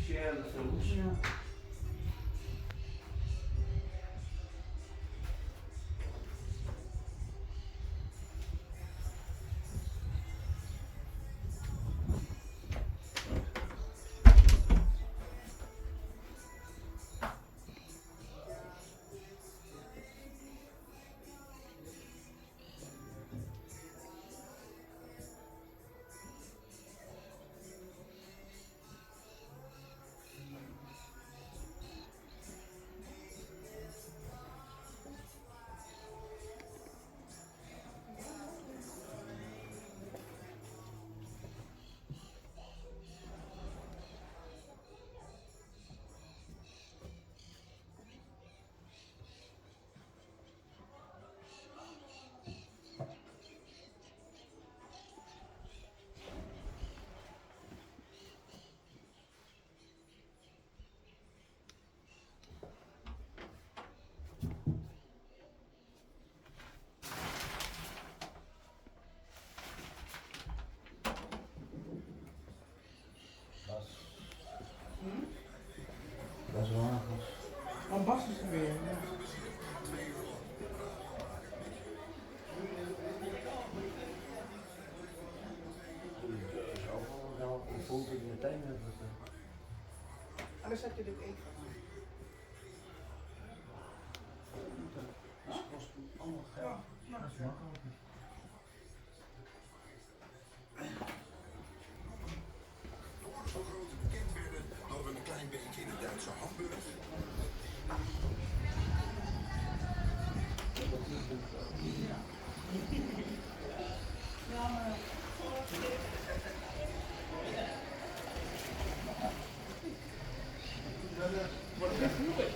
share de films. Ja. Dat is waar. Oh, Bas is er weer. Ja. Je voelt het meteen. Anders heb je dit even. Dat kost allemaal geld. Ja, Dat is makkelijk. Zo groot bekend werden, hadden we een klein beetje in de Duitse Hamburg. Ja, maar... Wordt het echt moeilijk.